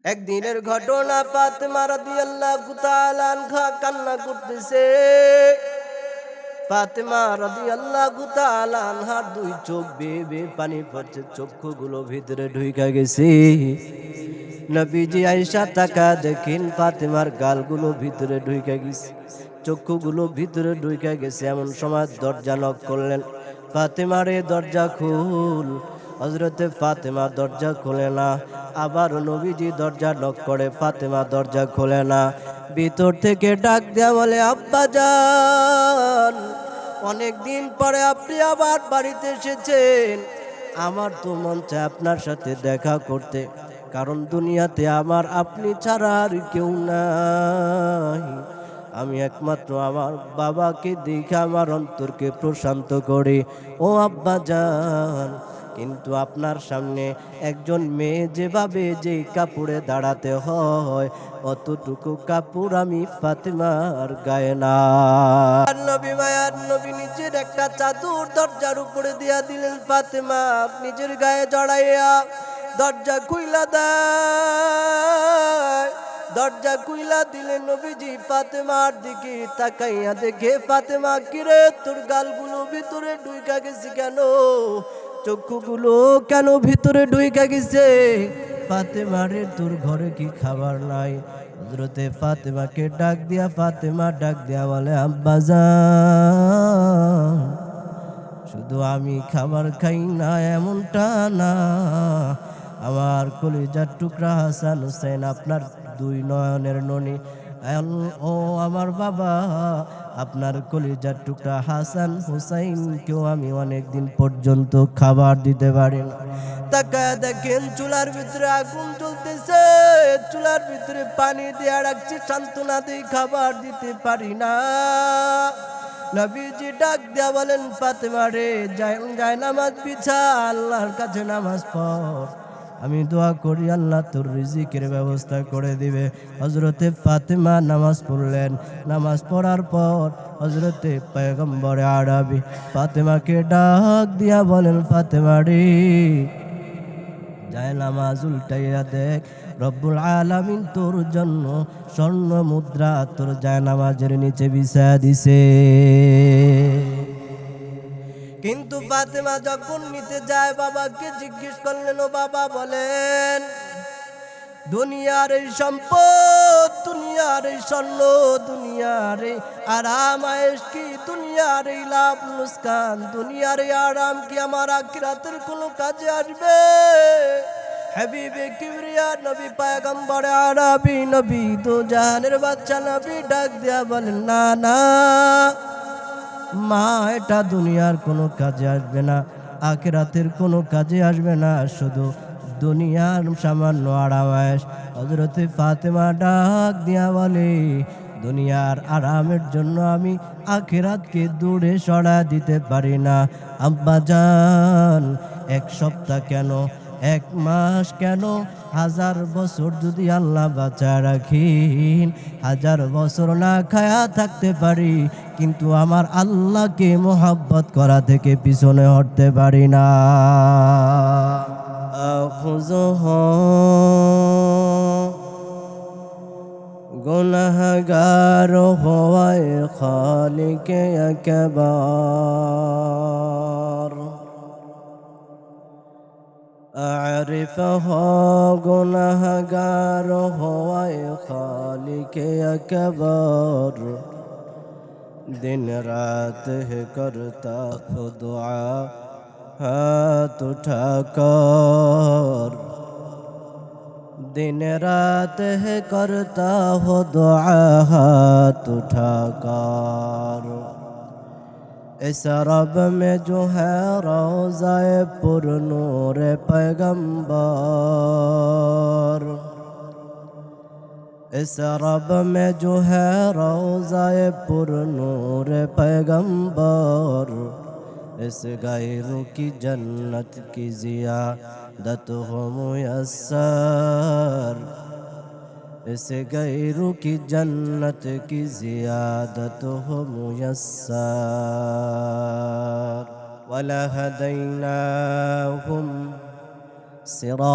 একদিনের ঘটনা, ফাতেমা রাদিয়াল্লাহু তাআলা আনহা কান্না করতেছে। ফাতেমা রাদিয়াল্লাহু তাআলা আনহার দুই চোখ বেয়ে বেয়ে পানি পড়ছে, চক্ষুগুলো ভিতরে ঢুইকা গেছে। নবীজি আয়েশা তাকা দেখেন ফাতেমার গালগুলো ভিতরে ঢুইকা গেছে, চক্ষুগুলো ভিতরে ঢুইকা গেছে। এমন সময় দরজা নক করলেন, ফাতেমারে দরজা খুল। হযরতে ফাতেমা দরজা খোলে না। আবার নবীজি দরজা নক করে, ফাতেমা দরজা খোলে না। ভিতর থেকে ডাক দেয়া বলে, আব্বা জান, অনেকদিন পরে আপনি আবার বাড়িতে এসেছেন। আমার তো মন চায় আপনার সাথে দেখা করতে, কারণ দুনিয়াতে আমার আপনি ছাড়া আর কেউ নাই। আমি একমাত্র আমার বাবাকে দেখে আমার অন্তরকে প্রশান্ত করি, ও আব্বা জান। কিন্তু আপনার সামনে একজন মেয়ে যেভাবে যে কাপড়ে দাঁড়াতে হয়, অতটুকু কাপড় আমি ফাতেমার গায়ে না। নবী মায়ার নবী নিজের একটা চাদর দরজার উপরে দিয়া দিলেন, ফাতেমা নিজের গায়ে জড়াইয়া দরজা খুইলা দেয়। দরজা খুইলা দিলেন নবীজি ফাতেমার দিকে তাকাইয়া দেখে, ফাতেমা কিরে তোর গালগুলো ভিতরে ঢুইকা গেছে কেন, চক্ষুগুলো কেন ভিতরে ঢুইকা গেছে? ফাতেমারে তোর ঘরে কি খাবার নাই? হযরতে ফাতেমাকে ডাক দিয়া, ফাতেমা ডাক দিয়া বলে, আব্বা জান, শুধু আমি খাবার খাই না এমনটা না, আমার কলিজার টুকরা হাসান হুসেন, আপনার দুই নয়নের ননি, ও আমার বাবা, আপনার কলিজার টুকরা হাসান হুসাইনকেও আমি অনেকদিন পর্যন্ত খাবার দিতে পারি না। তাকায় দেখেন চুলার ভিতরে আগুন জ্বলতেছে, চুলার ভিতরে পানি দিয়ে রাখছি, সান্ত্বনা দিয়ে খাবার দিতে পারি না। নবীজি ডাক দিয়া বলেন, ফাতেমা রে, যায় নামাজ বিছা, আল্লাহর কাছে নামাজ পড়, আমি দোয়া করি আল্লাহ তোর রিজিকের ব্যবস্থা করে দিবে। হযরতে ফাতেমা নামাজ পড়লেন। নামাজ পড়ার পর হযরতে পয়গম্বর আরবি ফাতেমাকে ডাক দিয়া বলেন, ফাতেমা রে, যায় নামাজ উল্টাইয়া দেখ, রব্বুল আলামিন তোর জন্য স্বর্ণ মুদ্রা তোর যায় নামাজের নিচে বিছায়া দিছে। কিন্তু ফাতেমা যখন নিতে যায়, বাবাকে জিজ্ঞেস করলেন, ও বাবা বলেন, দুনিয়ার এই সম্পদ, দুনিয়ার এই স্বর্ণ, দুনিয়ার এই আরাম আয়েশ কি, দুনিয়ার এই লাভ নুকসান, দুনিয়ার এই আরাম কি আমার আখিরাতের কোনো কাজে আসবে? হাবিবে কিবরিয়া নবী পয়গম্বর আরবি নবী দু জাহানের বাদশা নবী ডাক দিয়া বলেন, না না মা, এটা দুনিয়ার কোনো কাজে আসবে না, আখিরাতের কোনো কাজে আসবে না, শুধু দুনিয়ার সামান্য আরাম আয়েশ। হযরতে ফাতেমা ডাক দিয়া বলে, দুনিয়ার আরামের জন্য আমি আখিরাতকে দূরে সরা দিতে পারি না। আব্বা জান, এক সপ্তাহ কেন, এক মাস কেন, 1000 বছর যদি আল্লাহ বাঁচা রাখেন, 1000 বছর না খায়া থাকতে পারি, কিন্তু আমার আল্লাহকে মোহাব্বত করা থেকে পিছনে হটতে পারি না। গুনাহগার হওয়ায় খালিকে আকবার, আরিফহ গুনাহগার হওয়ায় খালিকে আকবার, दिन रात है करता हो दुआ हाथ उठाकर, दिन रात है करता हो दुआ हाथ उठाकर, इस रब में जो है रोज़ाए पुर नूर पैगंबर, इस रब में जो है रोज़ाए पुर नूर पैगंबर, इस गैरू की जन्नत की ज़ियादत हो मुयस्सर, इस गैरू की जन्नत की ज़ियादत हो मुयस्सर, वलहदैनाहुम صراطا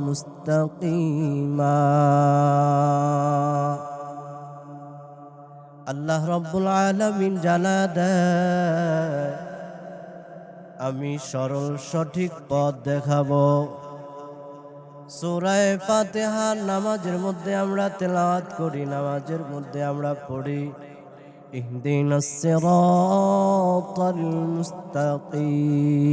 مستقيما আল্লাহ রব্বুল আলামিন জানা দেয় আমি সরল সঠিক পথ দেখাবো। সূরা ফাতিহা নামাজের মধ্যে আমরা তেলাওয়াত করি, নামাজের মধ্যে আমরা পড়ি ইহদিনাস সিরাতাল মুস্তাকিম।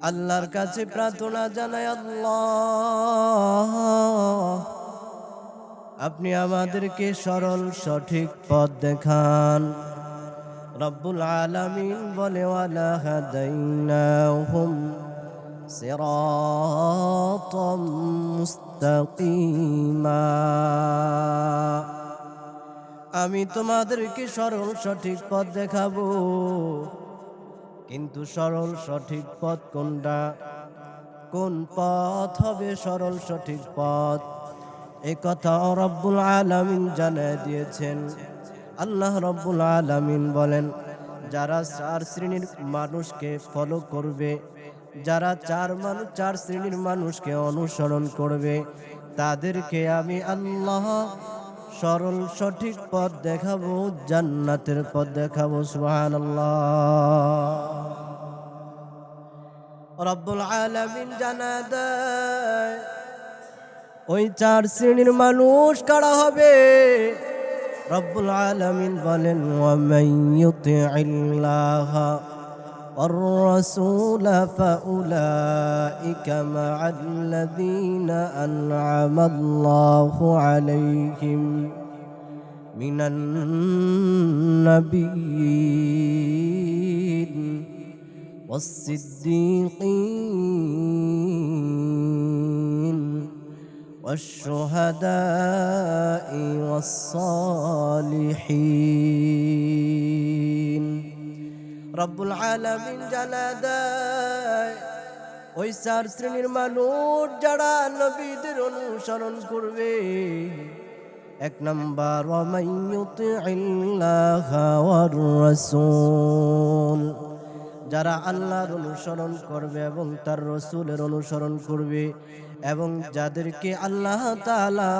আল্লাহর কাছে প্রার্থনা জানাই, আল্লাহ আপনি আমাদেরকে সরল সঠিক পথ দেখান। রব্বুল আলামিন বলে ওয়ালা হাদাইনাহুম সিরাতাম মুস্তাকিমা, আমি তোমাদেরকে সরল সঠিক পথ দেখাবো। কিন্তু সরল সঠিক পথ কোনটা? কোন পথ হবে সরল সঠিক পথ? এই কথা রব্বুল আলামিন জানিয়ে দিয়েছেন। আল্লাহ রব্বুল আলামিন বলেন, যারা চার শ্রেণীর মানুষকে ফলো করবে, যারা চার শ্রেণীর মানুষকে অনুসরণ করবে, তাদেরকে আমি আল্লাহ সরল সঠিক পথ দেখাবো, জান্নাতের পথ দেখাবো। সুবহানাল্লাহ। রব্বুল আলামিন জানা দেয় ওই চার শ্রেণীর মানুষ কারা হবে? রব্বুল আলামিন বলেন, ওয়া মান ইউতিইল্লাহা ওয়ার রাসূল ফাউলাইকা মা'আল্লাযীনা আন'আমাল্লাহু আলাইহিম মিনান নাবিয়্যিন ওয়াস সিদ্দীকিন والشهداء والصالحين। রব্বুল আলামিন জানা দেয় ওই চার শ্রেণীর মানুষ যারা নবীদের অনুসরণ করবে। এক নাম্বার, ওয়া মান ইউতিইল্লাহা ওয়ার রাসূল, যারা আল্লাহর অনুসরণ করবে এবং তার রাসূলের অনুসরণ করবে, এবং যাদেরকে আল্লাহ তাআলা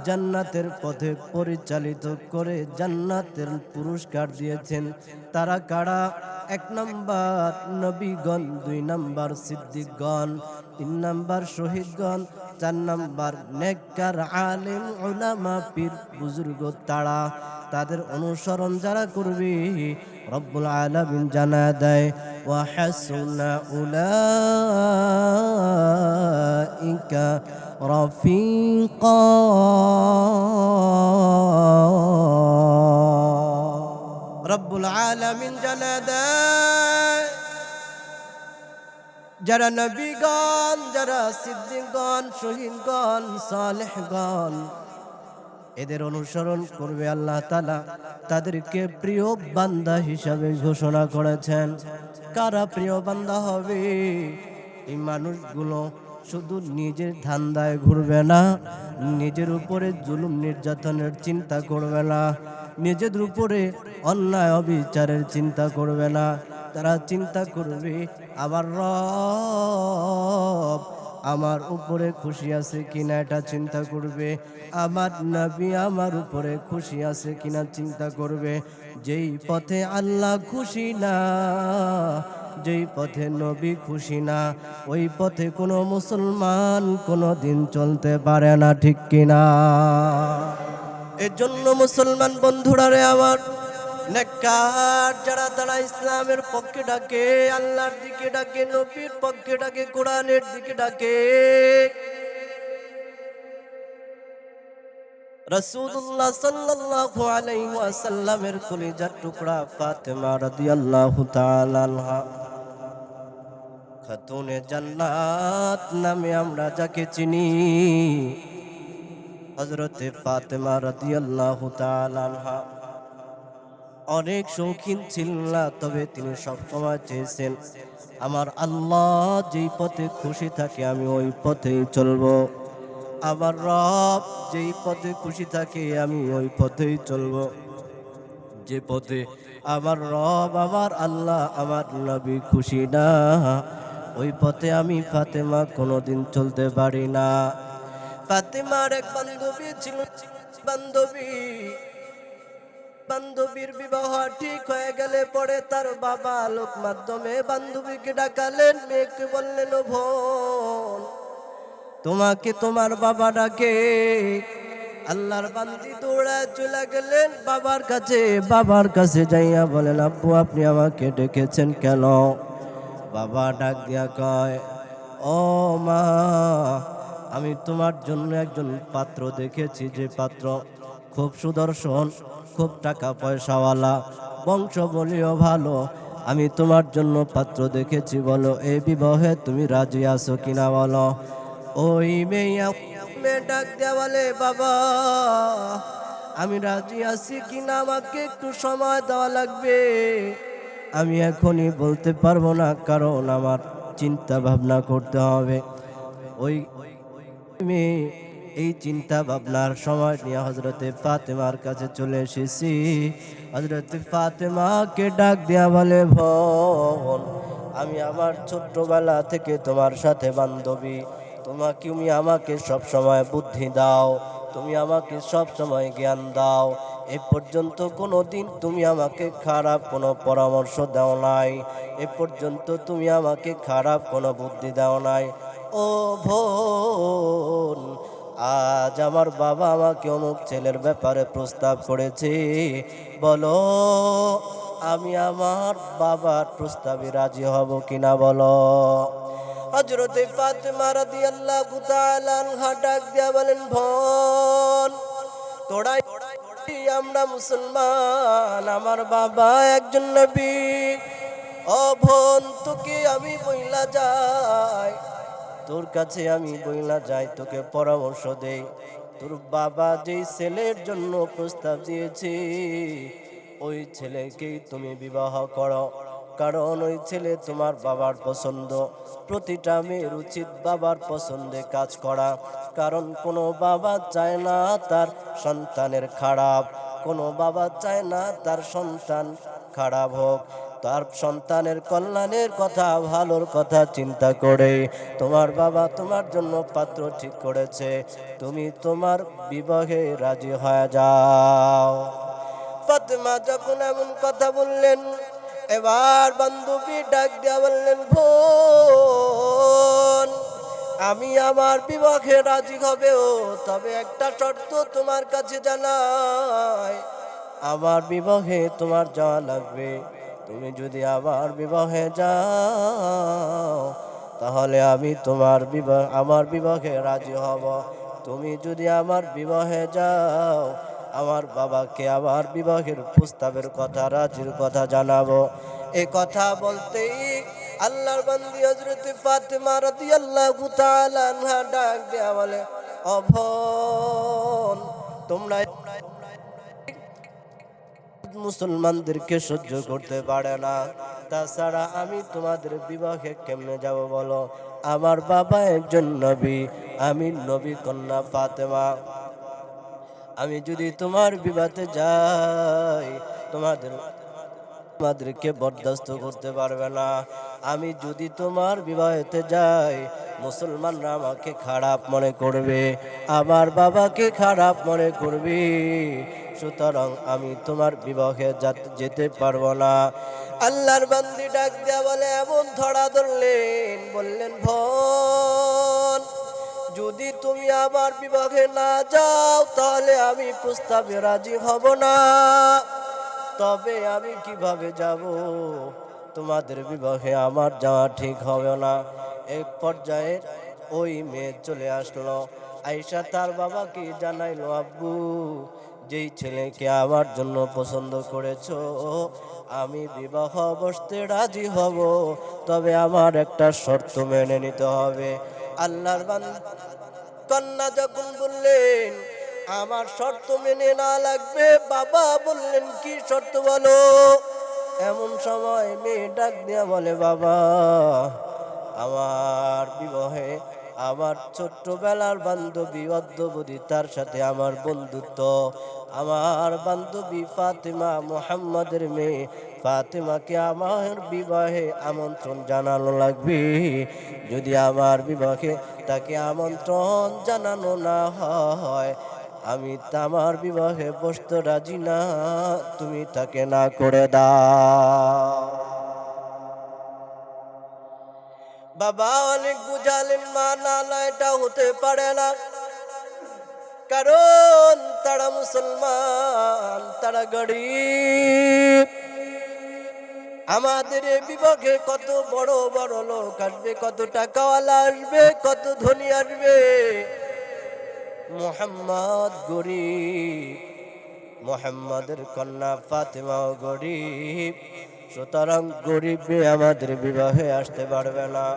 জান্নাতের পথে পরিচালিত করে জান্নাতের পুরস্কার দিয়েছেন, তারা কারা? এক নাম্বার নবীগণ, দুই নাম্বার সিদ্দিকগণ, তিন নাম্বার শহীদগণ, চার নাম্বার নেককার আলেম উলামা পীর বুজুর্গ, তারা তাদের অনুসরণ যারা করবে, রব্বুল আলামিন জানা দেয় ওয়া হাসুনা উলাইকা রাফিকা। রব্বুল আলামিন জানা দেয় যারা নবীগণ, যারা সিদ্দিকগণ, শহীদগণ, সালেহগণ এদের অনুসরণ করবে, আল্লাহ তাআলা তাদেরকে প্রিয় বান্দা হিসাবে ঘোষণা করেছেন। কারা প্রিয় বান্দা হবে? এই মানুষগুলো শুধু নিজের ধান্দায় ঘুরবে না, নিজের উপরে জুলুম নির্যাতনের চিন্তা করবে না, নিজের উপরে অন্যায় অবিচারের চিন্তা করবে না। তারা চিন্তা করবে আমার রব আমার উপরে খুশি আছে কিনা, এটা চিন্তা করবে। আমার নবী আমার উপরে খুশি আছে কিনা চিন্তা করবে। যেই পথে আল্লাহ খুশি না, যেই পথে নবী খুশি না, ওই পথে কোনো মুসলমান কোনো দিন চলতে পারে না, ঠিক কিনা? এর জন্য মুসলমান বন্ধুরা রে আমার, নেককার যারা, তারা ইসলামের পক্ষে ডাকে, আল্লাহর দিকে ডাকে, নবীর পক্ষে ডাকে, কোরআনের দিকে ডাকে। রাসূলুল্লাহ সাল্লাল্লাহু আলাইহি ওয়াসাল্লামের কলিজার টুকরা ফাতেমা রাদিয়াল্লাহু তাআলা আনহা, খাতুনে জান্নাত নামে আমরা যাকে চিনি, হযরতে ফাতেমা রাদিয়াল্লাহু তাআলা আনহা অনেক শৌখিন ছিলেন না, তবে তিনি সবসময় চেয়েছেন আমার আল্লাহ যেই পথে খুশি থাকে আমি ওই পথেই চলবো, আমার রব যেই পথে খুশি থাকে আমি ওই পথেই চলবো। যে পথে আমার রব, আমার আল্লাহ, আমার নবী খুশি না, ওই পথে আমি ফাতেমা কোনোদিন চলতে পারি না। ফাতেমার এক বান্ধবী ছিল, বান্ধবী বান্ধবীর বিবাহ ঠিক হয়ে গেলে পরে তার বাবা লোক মাধ্যমে বান্ধবীকে ডাকালেন, মেয়েকে বললেন, ও বোন, তোমাকে তোমার বাবা ডাকে। আল্লাহর বান্দি দৌড়ায় চলে গেলেন বাবার কাছে। বাবার কাছে যাইয়া বলেন, আব্বু আপনি আমাকে ডেকেছেন কেন? বাবা ডাক দিয়া কয়, ও মা, আমি তোমার জন্য একজন পাত্র দেখেছি, যে পাত্র খুব সুদর্শন, খুব টাকা পয়সাওয়ালা, বংশ বলিও ভালো। আমি তোমার জন্য পাত্র দেখেছি, বলো এই বিবাহে তুমি রাজি আছো কিনা বলো। ওই মেয়ে ডাক দেয়া বলে, বাবা আমি রাজি আছি কিনা আমাকে একটু সময় দেওয়া লাগবে, আমি এখনই বলতে পারবো না, কারণ আমার চিন্তা ভাবনা করতে হবে। ওই মেয়ে এই চিন্তা ভাবনার সময় নিয়ে হযরতে ফাতেমার কাছে চলে এসেছি। হযরতে ফাতেমাকে ডাক দেয়া বলে, বোন, আমি আমার ছোট্টবেলা থেকে তোমার সাথে বান্ধবী, তুমি আমাকে সব সময় বুদ্ধি দাও, তুমি আমাকে সব সময় জ্ঞান দাও, এ পর্যন্ত কোনো দিন তুমি আমাকে খারাপ কোনো পরামর্শ দাও নাই, এ পর্যন্ত তুমি আমাকে খারাপ কোনো বুদ্ধি দাও নাই। ও বোন, আজ আমার বাবা আমাকে অমুক ছেলের ব্যাপারে প্রস্তাব করেছে, বলো আমি আমার বাবার প্রস্তাবে রাজি হব কিনা বলো। হযরতে ফাতেমা রাদিয়াল্লাহু তাআলা আনহা ডাক দিয়া বলেন, বোন, তোরা আমরা মুসলমান, আমার বাবা একজন নবী। ও বোন, তোকে আমি বইলা যাই, তোর কাছে আমি বইলা যাই, তোকে পরামর্শ দেই, তোর বাবা যেই ছেলের জন্য প্রস্তাব দিয়েছে ওই ছেলেকেই তুমি বিবাহ করো, কারণ ওই ছেলে তোমার বাবার পছন্দ। প্রতিটা মেয়ের উচিত বাবার পছন্দে কাজ করা, কারণ কোনো বাবা চায় না তার সন্তানের খারাপ, কোনো বাবা চায় না তার সন্তান খারাপ হোক। তার সন্তানের কল্যাণের কথা, ভালোর কথা চিন্তা করে তোমার বাবা তোমার জন্য পাত্র ঠিক করেছে, তুমি তোমার বিবাহে রাজি হয়ে যাও। ফাতেমা যখন এমন কথা বললেন, এবার বান্ধবী ডাক দিয়া বললেন, বোন, আমি আমার বিবাহে রাজি হবেও, তবে একটা শর্ত তোমার কাছে জানাই, আমার বিবাহে তোমার যাওয়া লাগবে। তুমি যদি আমার বিবাহে যাও তাহলে আমি আমার বিবাহে রাজি হব। তুমি যদি আমার বিবাহে যাও, আমার বাবাকে আমার বিবাহের প্রস্তাবের কথা, রাজির কথা জানাবো। এ কথা বলতেই আল্লাহর বান্দি হযরত ফাতেমা রাদিয়াল্লাহু তাআলা আনহা ডাক দিয়া বলে, ও বোন, তোমরা মুসলমানদেরকে সহ্য করতে পারে না, তাছাড়া আমি তোমাদের বিবাহে কেমনে যাব বলো। আমার বাবা একজন নবী, আমি নবী কন্যা ফাতেমা, আমি যদি তোমার বিবাহে যাই তোমাদেরকে বরদাস্ত করতে পারবে না। আমি যদি তোমার বিবাহেতে যাই মুসলমানরা আমাকে খারাপ মনে করবে, আমার বাবাকে খারাপ মনে করবে, সুতরাং আমি তোমার বিবাহে যেতে পারবো না। আল্লাহর বান্দি ডাক দেয়া বলে, এমন ধরা ধরলেন, বললেন, বোন, যদি তুমি আমার বিবাহে না যাও তাহলে আমি প্রস্তাবে রাজি হব না। তবে আমি কিভাবে যাব? তোমাদের বিবাহে আমার যাওয়া ঠিক হবে না। এক পর্যায়ে ওই মেয়ে চলে আসলো, আয়েশা তার বাবাকে জানাইলো, আব্বু, যেই ছেলেকে আমার জন্য পছন্দ করেছো আমি বিবাহ বসতে রাজি হব, তবে আমার একটা শর্ত মেনে নিতে হবে। আল্লাহর কন্যা যখন বললেন, আমার শর্ত মেনে না লাগবে, বাবা বললেন, কি শর্ত বলো। এমন সময় মেয়ে ডাক দিয়া বলে, বাবা, আমার বিবাহে আমার ছোট্টবেলার বান্ধবী অদ্যবধি তার সাথে আমার বন্ধুত্ব। আমার বান্ধবী ফাতেমা, মুহাম্মাদের মেয়ে ফাতেমাকে আমার বিবাহে আমন্ত্রণ জানানো লাগবে। যদি আমার বিবাহে তাকে আমন্ত্রণ জানানো না হয়, আমি আমার বিবাহে বসতে রাজি না, তুমি তাকে না করে দাও। বাবা অনেক বুঝালেন, মা না না, এটা হতে পারে না, কারণ তারা মুসলমান, তারা গরিব। আমাদের এই বিভাগে কত বড় বড় লোক আসবে, কত টাকাওয়ালা আসবে, কত ধনী আসবে, মুহাম্মদ গরিব, মুহাম্মাদের কন্যা ফাতেমাও গরিব, সুতরাং গরিব মেয়ে আমাদের বিবাহে আসতে পারবে না।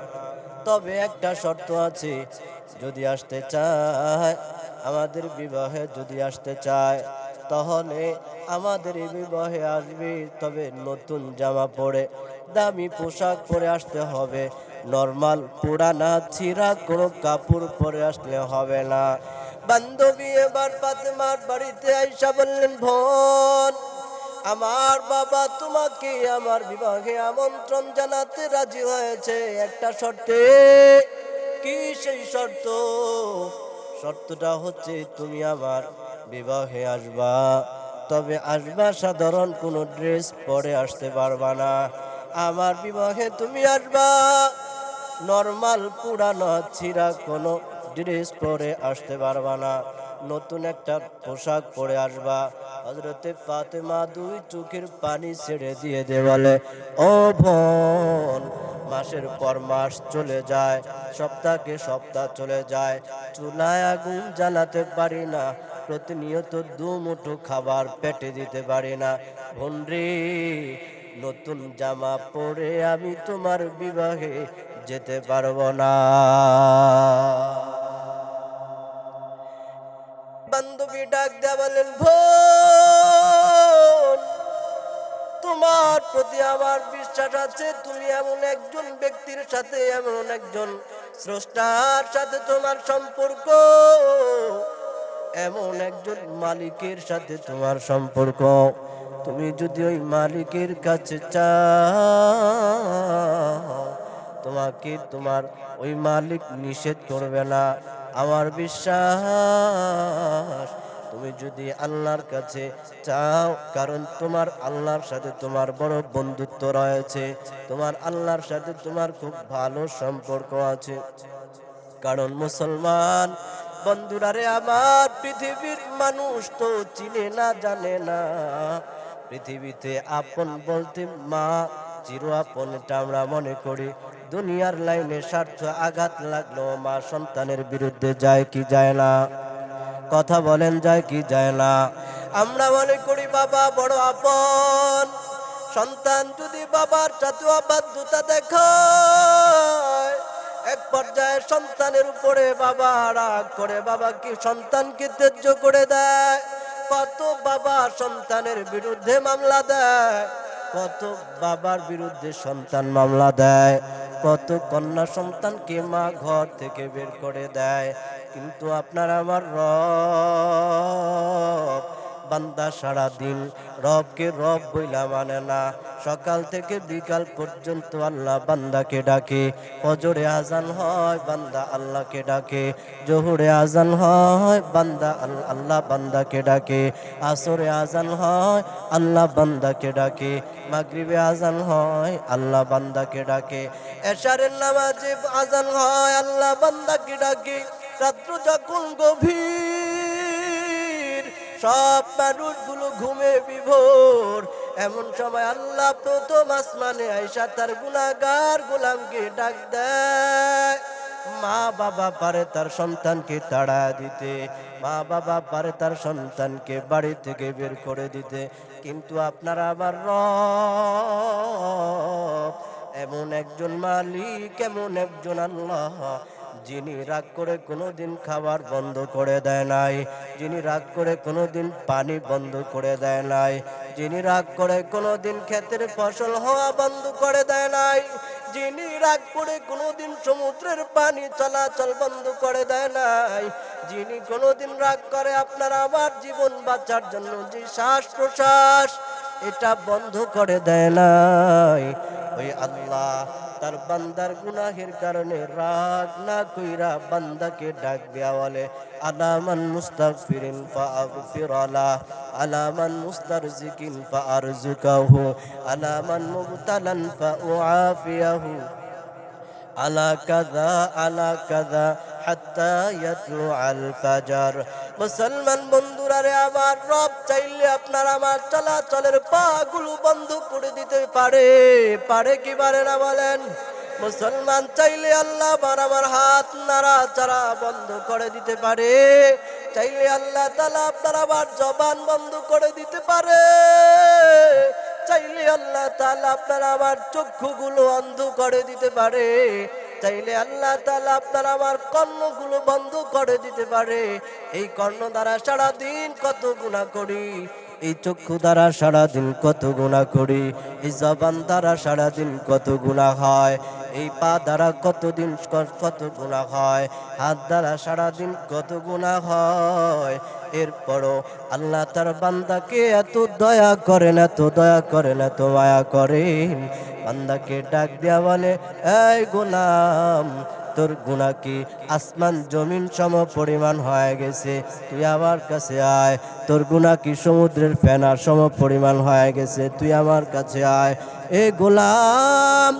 তবে একটা শর্ত আছে, যদি আসতে চায়, আমাদের বিবাহে যদি আসতে চায়, তাহলে আমাদের এই বিবাহে আসবে, তবে নতুন জামা পরে, দামি পোশাক পরে আসতে হবে। নরমাল পুরানা ছিঁড়া কোনো কাপড় পরে আসলে হবে না। বান্ধবী এবার ফাতেমার বাড়িতে আইসা বললেন, বোন, আমার বাবা তোমাকে আমার বিবাহে আমন্ত্রণ জানাতে রাজি হয়েছে একটা শর্তে। কি সেই শর্ত? শর্তটা হচ্ছে তুমি আমার বিবাহে আসবা, তবে আসবা সাধারণ কোনো ড্রেস পরে আসতে পারবা না। আমার বিবাহে তুমি আসবা নরমাল পুরানো ছিঁড়া কোনো ড্রেস পরে আসতে পারবা না, নতুন একটা পোশাক পরে আসবা। হযরতে ফাতেমা দুই চোখের পানি ছেড়ে দিয়ে বলে, ও বোন, মাসের পর মাস চলে যায়, সপ্তাহকে সপ্তাহ চলে যায়, চুলায় আগুন জ্বালাতে পারি না, প্রতিনিয়ত দুমুঠো খাবার পেটে দিতে পারি না। বোন রে, নতুন জামা পরে আমি তোমার বিবাহে যেতে পারবো না। বান্ধবী ডাক দেয়া বলেন, বোন, তোমার প্রতি আমার বিশ্বাস আছে, তুমি এমন একজন ব্যক্তির সাথে, এমন একজন স্রষ্টার সাথে তোমার সম্পর্ক, এমন একজন মালিকের সাথে তোমার সম্পর্ক, তুমি যদি ওই মালিকের কাছে চাও, তোমাকে তোমার ওই মালিক নিষেধ করবে না। আমার বিশ্বাস, তুমি যদি আল্লাহর কাছে চাও, কারণ তোমার আল্লাহর সাথে তোমার বড় বন্ধুত্ব রয়েছে, তোমার আল্লাহর সাথে তোমার খুব ভালো সম্পর্ক আছে। কারণ মুসলমান বন্ধুরা রে আমার, পৃথিবীর মানুষ তো চিনে না, জানে না, পৃথিবীতে আপন বলতে মা চির আপন, এটা আমরা মনে করি। দুনিয়ার লাইনে স্বার্থ আঘাত লাগলো মা সন্তানের বিরুদ্ধে যায় কি যায় না? কথা বলেন, যায় কি যায় না? আমরা মনে করি বাবা বড় আপন, সন্তান যদি বাবার সাথে অবাধ্যতা দেখায়, এক পর্যায়ে সন্তানের উপরে বাবা রাগ করে, বাবাকে সন্তানকে ত্যায্য করে দেয়। কত বাবা সন্তানের বিরুদ্ধে মামলা দেয়, কত বাবার বিরুদ্ধে সন্তান মামলা দেয়, কত কন্যা সন্তানকে মা ঘর থেকে বের করে দেয়। কিন্তু আপনার আমার রব, বান্দা সারা দিন রবকে রব বইলা মানে না। সকাল থেকে বিকাল পর্যন্ত আল্লাহ বান্দাকে ডাকে, ফজরে আজান হয় বান্দা আল্লাহকে ডাকে, জোহরে আজান হয় বান্দা আল্লাহ বান্দাকে ডাকে, আসরে আজান হয় আল্লাহ বান্দাকে ডাকে, মাগরিবে আজান হয় আল্লাহ বান্দাকে ডাকে, এশারের নামাজে আজান হয় আল্লাহ বান্দাকে ডাকে। রাত্র যখন গভীর, সব মানুষগুলো ঘুমে বিভোর, এমন সময় আল্লাহ প্রথম আসমানে আইসা তার গুনাহগার গোলামকে ডাক দেয়। মা বাবা পারে তার সন্তানকে তাড়া দিতে, মা বাবা পারে তার সন্তানকে বাড়ি থেকে বের করে দিতে, কিন্তু আপনার আবার রব এমন একজন মালিক, এমন একজন আল্লাহ, যিনি রাগ করে কোনোদিন খাবার বন্ধ করে দেয় নাই, যিনি রাগ করে কোনোদিন পানি বন্ধ করে দেয় নাই, যিনি রাগ করে কোনোদিন ক্ষেতের ফসল হওয়া বন্ধ করে দেয় নাই, যিনি রাগ করে কোনোদিন সমুদ্রের পানি চলাচল বন্ধ করে দেয় নাই, যিনি কোনোদিন রাগ করে আপনার আমার জীবন বাঁচার জন্য যে শ্বাস প্রশ্বাস এটা বন্ধ করে দেয় নাই, ওই আল্লাহ তার বান্দার গুনাহের কারণে রাগ না কইরা বান্দাকে ডাক দেয়া বলে, আলামান মুস্তাগফিরিন ফাগফিরালা, আলামান মুস্তারজিকিন ফারজুকাহু, আলামান মুবতালান ফাউআফিয়াহু, আলা কাযা আলা কাযা হাত্তা ইয়াতলু আল ফাজর। মুসলমান বন্ধুরা রে, আমার রব চাইলে আপনার আমার চলাচলের পাগুলো বন্ধ করে দিতে পারে, পারে কি পারে না বলেন? মুসলমান চাইলে আল্লাহ আমার হাত নাড়াচাড়া বন্ধ করে দিতে পারে, চাইলে আল্লাহ তাআলা আপনার আমার জবান বন্ধ করে দিতে পারে, চাইলে আল্লাহ তাআলা আপনার আমার চক্ষুগুলো অন্ধ করে দিতে পারে, চাইলে আল্লাহ তাআলা আপনার আমার কর্ণগুলো বন্ধ করে দিতে পারে। এই কর্ণ দ্বারা সারাদিন কত গুনাহ করি, এই চক্ষু দ্বারা সারাদিন কত গুনাহ করি, এই জবান দ্বারা সারাদিন কত গুনাহ হয়, এই পা দ্বারা কতদিন কত গুনাহ হয়, হাত দ্বারা সারাদিন কত গুনাহ হয়। এরপরও আল্লাহ তার বান্দাকে এত দয়া করেন, এত দয়া করেন, এত মায়া করেন, বান্দাকে ডাক দেয়া বলে, এই গোলাম তোর গুনাহ কি আসমান জমিন সম পরিমাণ হয়ে গেছে, তুই আমার কাছে আয়। তোর গুনাহ কি সমুদ্রের ফেনা সম পরিমাণ হয়ে গেছে, তুই আমার কাছে আয়। এ গোলাম,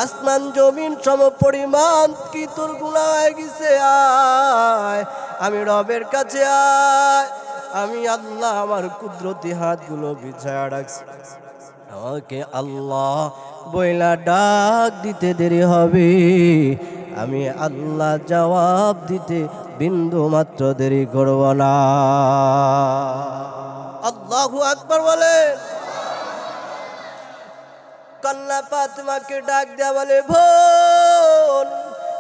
আসমান জমিন সম পরিমাণ কি তোর গুনাহ হয়ে গেছে, আয় আমি রবের কাছে আয়। আমি আল্লাহ আমার কুদরতি হাতগুলো বিছায়া রাখছি, আমাকে আল্লাহ বইলা ডাক দিতে দেরি হবে, আমি আল্লাহ জবাব দিতে বিন্দু মাত্র দেরি করব না। আল্লাহু আকবার বলেন। কন্যা ফাতেমাকে ডাক দেয়া বলে, বোন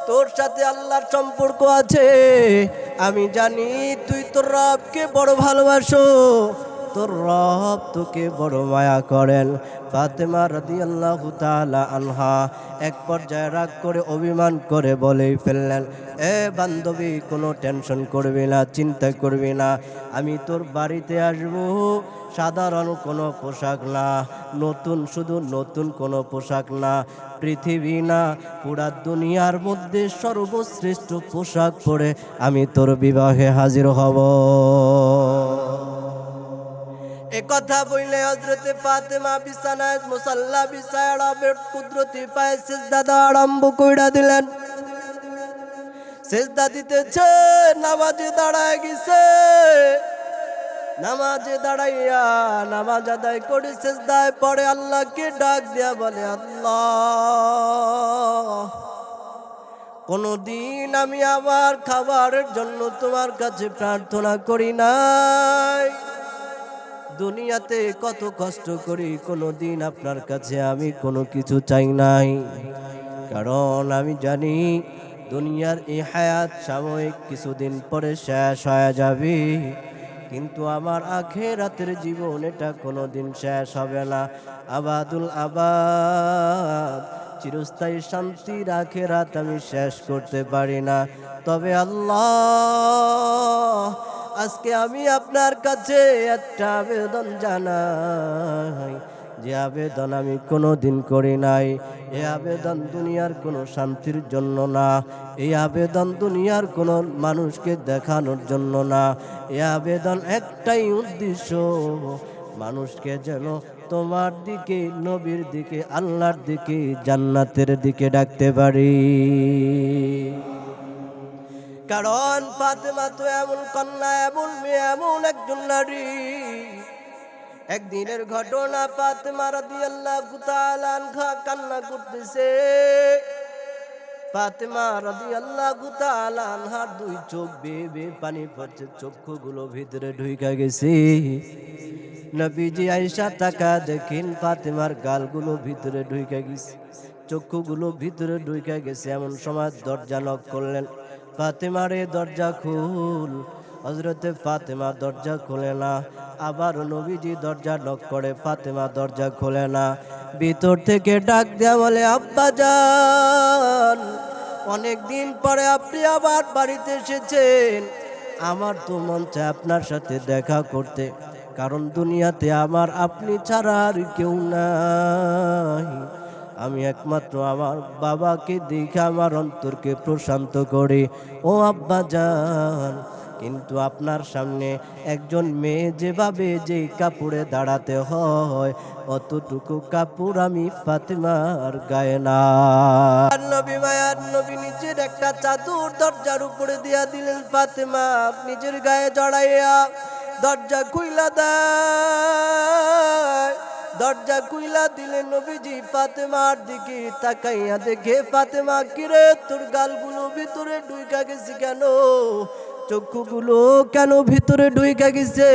তোর সাথে আল্লাহর সম্পর্ক আছে, আমি জানি তুই তোর রবকে বড় ভালোবাসো, তোর রব তোকে বড় মায়া করেন। ফাতেমা রাদিয়াল্লাহু তাআলা আনহা এক পর্যায়ে রাগ করে অভিমান করে বলেই ফেললেন, এ বান্ধবী কোনো টেনশন করবি না, চিন্তা করবি না, আমি তোর বাড়িতে আসব, সাধারণ কোনো পোশাক না, নতুন শুধু নতুন কোনো পোশাক না, পৃথিবী না পুরা দুনিয়ার মধ্যে সর্বশ্রেষ্ঠ পোশাক পরে আমি তোর বিবাহে হাজির হব। এ কথা বললে হযরতে ফাতেমা বিছানায় মুসাল্লা বিছায়া রবের কুদরতি পায়ে সিজদা দেওয়া আরম্ভ কইরা দিলেন। সিজদা দিতেছে, নামাজে দাঁড়ায় গেছে, নামাজে দাঁড়াইয়া নামাজ আদায় করে সিজদায় পড়ে আল্লাহকে ডাক দিয়া বলে, আল্লাহ কোনদিন আমি আমার খাবারের জন্য তোমার কাছে প্রার্থনা করি নাই, দুনিয়াতে কত কষ্ট করি, কোনদিন আপনার কাছে আমি কোনো কিছু চাই নাই, কারণ আমি জানি দুনিয়ার এই হায়াত সাময়িক, কিছুদিন পরে শেষ হয়ে যাবে, কিন্তু আমার আখিরাতের জীবন এটা কোনোদিন শেষ হবে না, আবাদুল আবাদ, চিরস্থায়ী শান্তির আখিরাত আমি শেষ করতে পারি না। তবে আল্লাহ আজকে আমি আপনার কাছে একটা আবেদন জানাই, যে আবেদন আমি কোনোদিন করি নাই। এই আবেদন দুনিয়ার কোনো শান্তির জন্য না, এই আবেদন দুনিয়ার কোনো মানুষকে দেখানোর জন্য না, এই আবেদন একটাই উদ্দেশ্য, মানুষকে যেন তোমার দিকে, নবীর দিকে, আল্লাহর দিকে, জান্নাতের দিকে ডাকতে পারি। কারণ ফাতেমা তো এমন কন্যা, এমন মেয়ে, এমন একজন নারী। একদিনের ঘটনা, ফাতেমা রাদিয়াল্লাহু তাআলা আনহা কান্না করতেছে। ফাতেমা রাদিয়াল্লাহু তাআলা আনহার দুই চোখ বেয়ে বেয়ে পানি পড়ছে, চক্ষুগুলো ভিতরে ঢুইকা গেছে। নবীজি আয়েশা তাকা দেখেন ফাতেমার গালগুলো ভিতরে ঢুইকা গেছে, চক্ষুগুলো ভিতরে ঢুইকা গেছে। এমন সময় দরজা নক করলেন, ফাতেমা রে দরজা খুল। হযরতে ফাতেমা দরজা খোলে না। আবার নবীজি দরজা নক করে, ফাতেমা দরজা খোলে না। ভিতর থেকে ডাক দেয়া বলে, আব্বাজান, অনেক দিন পরে আপনি আবার বাড়িতে এসেছেন। আমার তো মন চায় আপনার সাথে দেখা করতে, কারণ দুনিয়াতে আমার আপনি ছাড়া আর কেউ নাই। আমি একমাত্র আমার বাবাকে দেখে আমার অন্তরকে প্রশান্ত করি। ও আব্বাজান, কিন্তু আপনার সামনে একজন মেয়ে যেভাবে যে কাপড়ে দাঁড়াতে হয়, অতটুকু কাপড় আমি ফাতেমার গায়ে না। নবী মায়ার নবী নিজের একটা চাদর দরজার উপরে দিয়া দিলেন। ফাতেমা নিজের গায়ে জড়াইয়া দরজা খুইলা দেয়। দরজা খুইলা দিলে নবীজি ফাতেমার দিকে তাকাইয়া দেখে, ফাতেমা কিরে, তোর গালগুলো ভিতরে ঢুইকা গেছে কেন? চক্ষুগুলো কেন ভিতরে ঢুইকা গেছে?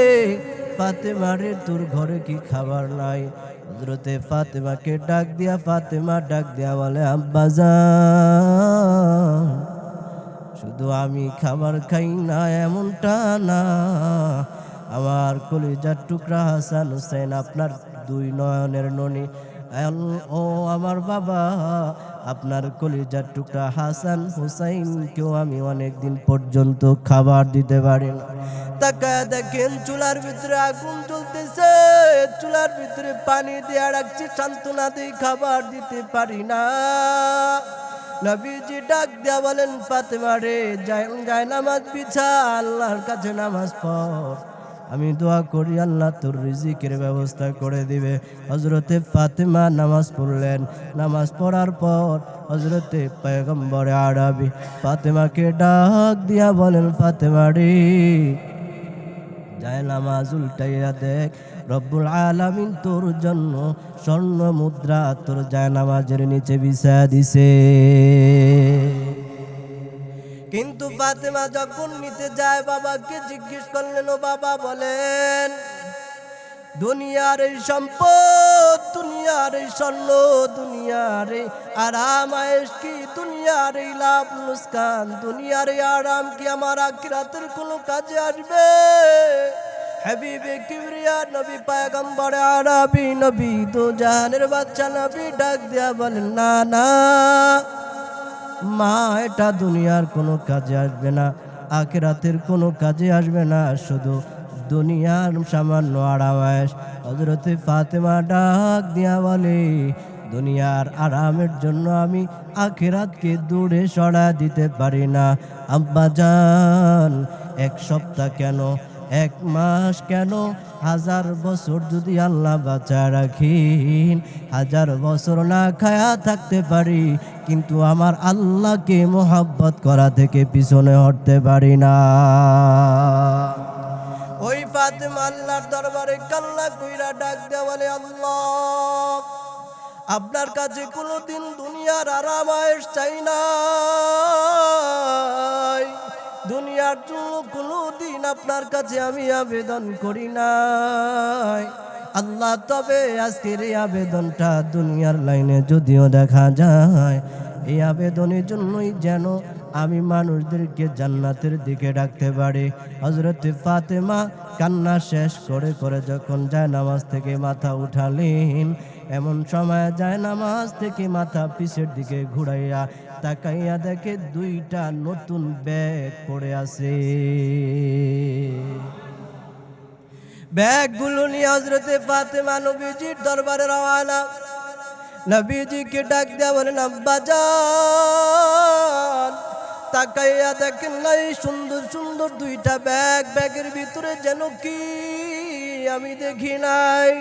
ফাতেমা রে, তোর ঘরে কি খাবার নাই? হযরতে ফাতেমাকে ডাক দিয়া, ফাতেমা ডাক দিয়া বলে, আব্বাজান, শুধু আমি খাবার খাই না এমনটা না, আমার কলিজার টুকরা হাসান হোসেন, আপনার দুই নয়নের ননি, ও আমার বাবা, আপনার কলিজার টুকরা হাসান হুসাইনকেও আমি অনেক দিন পর্যন্ত খাবার দিতে পারি না। তাকায় দেখেন চুলার ভিতরে আগুন জ্বলতেছে, চুলার ভিতরে পানি দিয়ে রাখছি, সান্ত্বনা দিয়ে খাবার দিতে পারি না। নবীজি ডাক দেয়া বলেন, ফাতেমা রে, যায় নামাজ বিছা, আল্লাহর কাছে নামাজ পড়, আমি দোয়া করি আল্লাহ তোর রিজিকের ব্যবস্থা করে দিবে। হযরতে ফাতেমা নামাজ পড়লেন। নামাজ পড়ার পর হযরতে পয়গম্বরে আরবি ফাতেমাকে ডাক দিয়া বলেন, ফাতেমা রে, যায় নামাজ উল্টাইয়া দেখ, রব্বুল আলামিন তোর জন্য স্বর্ণ মুদ্রা তোর যায় নামাজের নিচে বিছায়া দিছে। কিন্তু ফাতেমা যখন নিতে যায়, বাবাকে জিজ্ঞেস করলেন, ও বাবা বলেন, দুনিয়ার এই সম্পদ, দুনিয়ার এই স্বর্ণ, দুনিয়ার এই আরাম আয়েশ কি, দুনিয়ার এই লাভ লুসকান, দুনিয়ার এই আরাম কি আমার আখিরাতের কোনো কাজে আসবে? হাবিবে কিবরিয়া নবী পয়গম্বরে আরবি নবী দো জাহানের বাদশা নবী ডাক দিয়া বলেন, না না মা, এটা দুনিয়ার কোনো কাজে আসবে না, আখিরাতের কোনো কাজে আসবে না, শুধু দুনিয়ার সামান্য আরামায়েশ। হযরতে ফাতেমা ডাক দিয়া বলে, দুনিয়ার আরামের জন্য আমি আখিরাতকে দূরে সরা দিতে পারি না। আব্বাজান, এক সপ্তাহ কেন, এক মাস কেন, 1000 বছর যদি আল্লাহ বাঁচা রাখেন, 1000 বছর না খায়া থাকতে পারি, কিন্তু আমার আল্লাহকে মোহাব্বত করা থেকে পিছনে হটতে পারি না। ওই ফাতেমা আল্লাহর দরবারে কান্না কইরা ডাক দেয়া বলে, আল্লাহ, আপনার কাছে কোনোদিন দুনিয়ার আরাম আয়েশ চাই না, দুনিয়ার জন্য কোনোদিন আপনার কাছে আমি আবেদন করি নাই আল্লাহ। তবে আজকের এই আবেদনটা দুনিয়ার লাইনে যদিও দেখা যায়, এই আবেদনের জন্যই যেন আমি মানুষদেরকে জান্নাতের দিকে ডাকতে পারি। হযরতে ফাতেমা কান্না শেষ করে করে যখন যায় নামাজ থেকে মাথা উঠালেন, এমন সময় যায় নামাজ থেকে মাথা পিছের দিকে ঘুরাইয়া তাকাইয়া দেখে 2টা নতুন ব্যাগ পড়ে আছে। ব্যাগগুলো নিয়ে হযরতে ফাতেমা নবীজির দরবারে রওনা। নবীজিকে ডাক দেয়া বলেন, আব্বাজান, তাকাইয়া দেখেন নাই সুন্দর সুন্দর 2টা ব্যাগ, ব্যাগের ভিতরে যেন কি আমি দেখি নাই।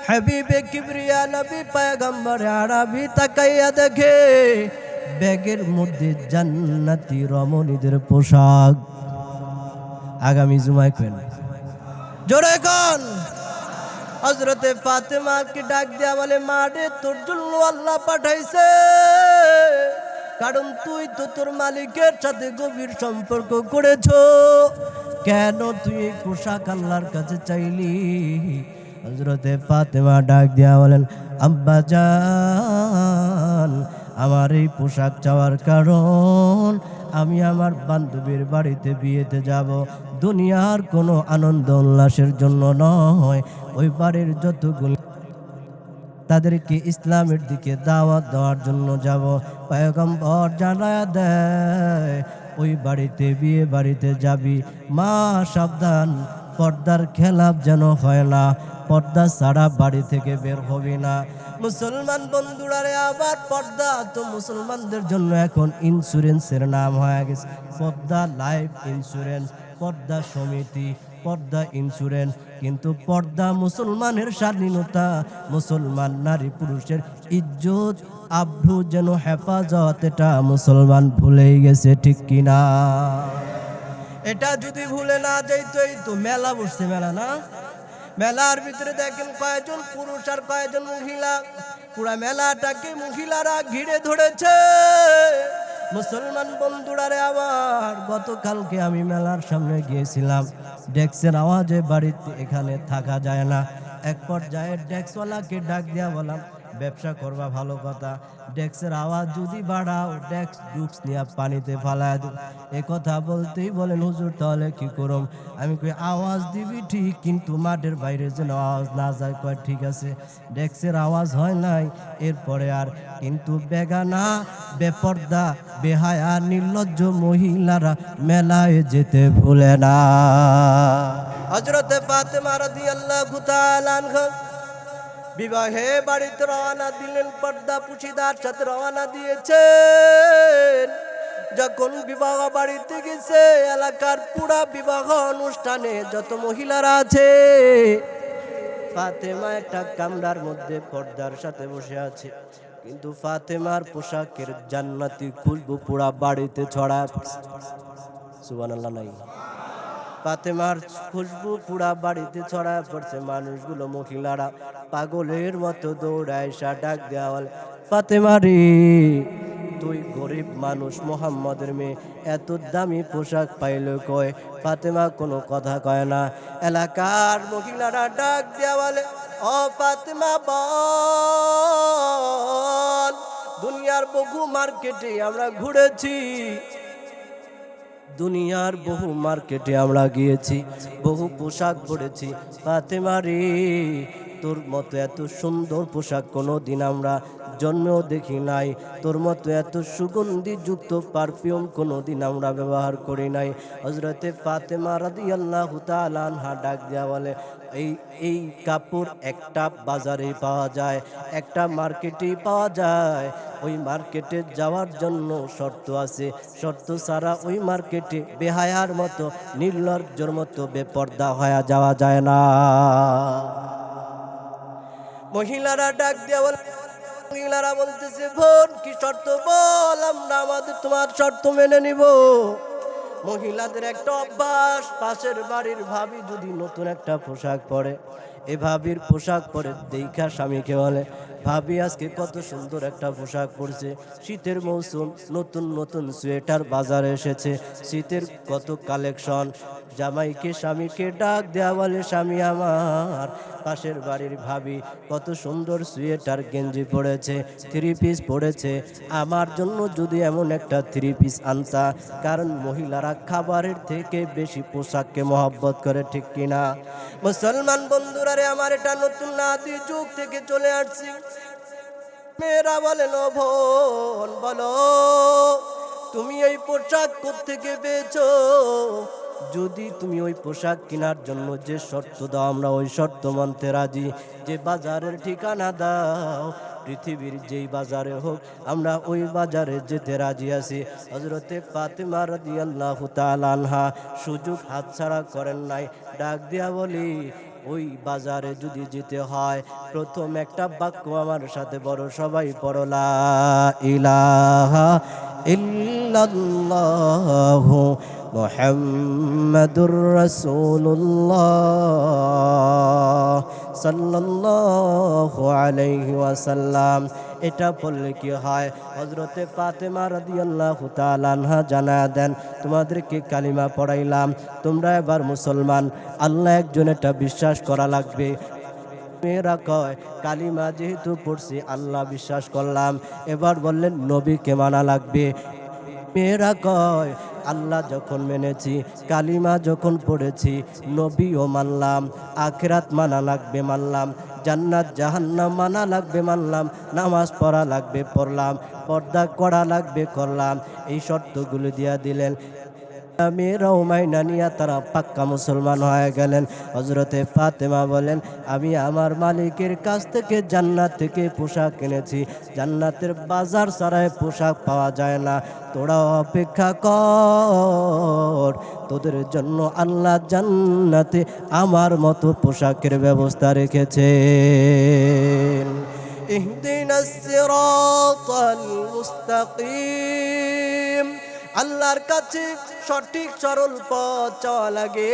হাবিবে কিবরিয়া নবী পয়গম্বর আরবি তাকাইয়া দেখে ব্যাগের মধ্যে জান্নাতি রমণীদের পোশাক। আগামী জুমায় কেন জোরে কোন হযরতে ফাতেমাকে ডাক দেয়া বলে, মা রে, তোর জন্য আল্লাহ পাঠাইছে, কারণ তুই তো তোর মালিকের সাথে গভীর সম্পর্ক করেছো, কেন তুই এই পোশাক আল্লাহর কাছে চাইলি? হযরতে ফাতেমা ডাক দেয়া বলেন, আব্বাজান, আমার এই পোশাক চাওয়ার কারণ আমি আমার বান্ধবীর বাড়িতে বিয়েতে যাব, দুনিয়ার কোনো আনন্দ উল্লাসের জন্য নয়। ওই বাড়ির যতগুলো তাদেরকে ইসলামের দিকে দাওয়াত দেওয়ার জন্য যাব। পয়গম্বর জানায়া দেয়, ওই বাড়িতে বিয়ে বাড়িতে যাবি, মা সাবধান, পর্দার খেলাপ যেন হয় না, পর্দা ছাড়া বাড়ি থেকে বের হবি না। মুসলমান বন্ধুরা রে, আবার পর্দা তো মুসলমানদের জন্য এখন ইন্স্যুরেন্সের নাম হয়ে গেছে। পর্দা লাইফ ইন্স্যুরেন্স, পর্দা সমিতি, পর্দা ইন্স্যুরেন্স। কিন্তু পর্দা মুসলমানের স্বাধীনতা, মুসলমান নারী পুরুষের ইজ্জত আব্রু যেন হেফাজত, এটা মুসলমান ভুলেই গেছে, ঠিক কিনা? এটা যদি ভুলে না যাইতো, এই তো মেলা বসছে, মেলা না, মেলার ভিতরে দেখেন কয়েকজন পুরুষ আর কয়েকজন মহিলা, পুরা মেলাটাকে মহিলারা ঘিরে ধরেছে। মুসলমান বন্ধুরা রে, আবার গতকালকে আমি মেলার সামনে গিয়েছিলাম, ডেস্কের আওয়াজে বাড়িতে এখানে থাকা যায় না। এক পর্যায়ে ডেস্কওয়ালাকে ডাক দিয়া বললাম, ব্যবসা করবা ভালো কথা, ডেস্কের আওয়াজ যদি বাড়াও ডেস্ক ডুক্স নিয়ে পানিতে ফালায় দেব। এ কথা বলতেই বলেন, হুজুর তাহলে কি করম? আমি কই আওয়াজ দিবি ঠিক, কিন্তু মাঠের বাইরে যেন আওয়াজ না যায়। কয় ঠিক আছে। ডেস্কের আওয়াজ হয় নাই, এরপরে আর কিন্তু বেগানা, বেপর্দা, বেহায়া, নির্লজ্জ মহিলারা মেলায় যেতে ভুলে না। হযরতে ফাতেমা রাদিয়াল্লাহু তাআলা আনহা বিবাহে বাড়িতে রওনা দিলেন, পর্দা পুশিদার সাথে রওনা দিয়েছেন। যখন বিবাহ বাড়িতে গেছে, এলাকার পুরা বিবাহ অনুষ্ঠানে যত মহিলারা আছে, ফাতেমা একটা কামরার মধ্যে পর্দার সাথে বসে আছে। কিন্তু ফাতেমার পোশাকের জান্নাতি খুশবু পুরা বাড়িতে ছড়ায় পড়ছে। সুবহানাল্লাহ নাই? ফাতেমার খুশবু পুরা বাড়িতে ছড়ায় পড়ছে। মানুষগুলো, মহিলারা পাগলের মতো দৌড়ায়, ডাক দেওয়া বলে, ফাতেমা রে, তুই গরিব মানুষ, মোহাম্মদের মেয়ে, এত দামি পোশাক পাইল কয়? ফাতেমা কোনো কথা কয় না। এলাকার মহিলারা ডাক দেওয়া বলে, ও ফাতেমা বল, দুনিয়ার বহু মার্কেটে আমরা ঘুরেছি, দুনিয়ার বহু মার্কেটে আমরা গিয়েছি, বহু পোশাক পরেছি। ফাতেমা রে, তোর মতো এত সুন্দর পোশাক কোনোদিন আমরা জন্মেও দেখি নাই, তোর মতো এত সুগন্ধি যুক্ত পারফিউম কোনোদিন আমরা ব্যবহার করি নাই। হযরতে ফাতেমা রাদিয়াল্লাহু তাআলা আনহা ডাক দিয়া বলে, এই কাপড় একটা বাজারেই পাওয়া যায়, একটা মার্কেটেই পাওয়া যায়। ওই মার্কেটে যাওয়ার জন্য শর্ত আছে, শর্ত ছাড়া ওই মার্কেটে বেহায়ার মতো, নির্লজ্জর মতো বেপর্দা হয়ে যাওয়া যায় না। মহিলারা ডাক দেওয়া বলে, মহিলারা বলতেছে, বোন কি শর্ত বল, আমরা তোমার শর্ত মেনে নিব। মহিলাদের একটা অভ্যাস, পাশের বাড়ির ভাবি যদি নতুন একটা পোশাক পরে, এ ভাবির পোশাক পরে দেখা স্বামীকে বলে, ভাবি আজকে কত সুন্দর একটা পোশাক পরছে, শীতের মৌসুম, নতুন নতুন সোয়েটার বাজারে এসেছে, শীতের কত কালেকশন। জামাইকে স্বামীকে ডাক দেয়া বলে, স্বামী আমার, পাশের বাড়ির ভাবি কত সুন্দর সোয়েটার গেঞ্জি পরেছে, থ্রি পিস পরেছে, আমার জন্য যদি এমন একটা থ্রি পিস আনতা। কারণ মহিলারা খাবারের থেকে বেশি পোশাককে মহব্বত করে, ঠিক কিনা? মুসলমান বন্ধুরা রে আমার, এটা নতুন নাদি যুগ থেকে চলে আসছি। মেয়েরা বলেন, ও বোন বলো, তুমি এই পোশাক কোত্থেকে পেয়েছো? যদি তুমি ওই পোশাক কেনার জন্য যে শর্ত দাও, আমরা ওই শর্ত মানতে রাজি। যে বাজারের ঠিকানা দাও, পৃথিবীর যেই বাজারে হোক, আমরা ওই বাজারে যেতে রাজি আছি। হযরতে ফাতেমা রাদিয়াল্লাহু তাআলা আনহা সুযোগ হাতছাড়া করেন নাই, ডাক দিয়া বলি, ওই বাজারে যদি যেতে হয়, প্রথম একটা বাক্য আমার সাথে বড়, সবাই পড়ো, লা ইলাহা ইল্লাল্লাহু মুহাম্মাদুর রাসূলুল্লাহ সাল্লাল্লাহু আলাইহি ওয়াসাল্লাম। এটা বললে কি হয়? হযরতে ফাতেমা রাদিয়াল্লাহু তাআলা আনহা জানায়া দেন, তোমাদেরকে কালিমা পড়াইলাম, তোমরা এবার মুসলমান। আল্লাহ একজন, এটা বিশ্বাস করা লাগবে। মেয়েরা কয় কালিমা যেহেতু পড়ছি আল্লাহ বিশ্বাস করলাম, এবার বললেন নবীকে মানা লাগবে। মেয়েরা কয় আল্লাহ যখন মেনেছি, কালিমা যখন পড়েছি, নবীও মানলাম, আখিরাত মানা লাগবে মানলাম, জান্নাত জাহান্নাম মানা লাগবে মানলাম, নামাজ পড়া লাগবে পড়লাম, পর্দা করা লাগবে করলাম। এই শর্তগুলো দিয়া দিলেন। মেয়েরাও মাইনা নিয়া তারা পাক্কা মুসলমান হয়ে গেলেন। হযরতে ফাতেমা বলেন আমি আমার মালিকের কাছ থেকে জান্নাত থেকে পোশাক কিনেছি, জান্নাতের বাজার ছাড়ায় পোশাক পাওয়া যায় না, তোরা অপেক্ষা কর, তোদের জন্য আল্লাহ জান্নাতে আমার মতো পোশাকের ব্যবস্থা রেখেছেন। ইহদিনাস সিরাতাল মুস্তাকিম, আল্লাহর কাছে সঠিক সরল পথ চাওয়া লাগে।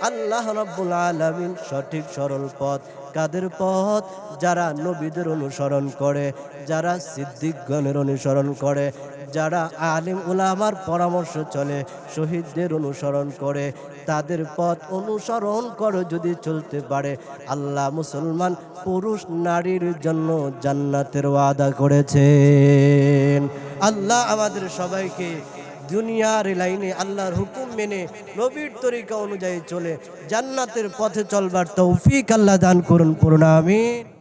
আল্লাহ রাব্বুল আলামিন সঠিক সরল পথ কাদের পথ? যারা নবীদের অনুসরণ করে, যারা সিদ্দিকগণের অনুসরণ করে, যারা আলিম উলামার পরামর্শ চলে, শহীদদের অনুসরণ করে, তাদের পথ অনুসরণ করে যদি চলতে পারে, আল্লাহ মুসলমান পুরুষ নারীর জন্য জান্নাতের ওয়াদা করেছেন। আল্লাহ আমাদের সবাইকে দুনিয়ার লাইনে আল্লাহর হুকুম মেনে নবীর তরিকা অনুযায়ী চলে জান্নাতের পথে চলবার তৌফিক আল্লাহ দান করুন, পূর্ণ আমিন।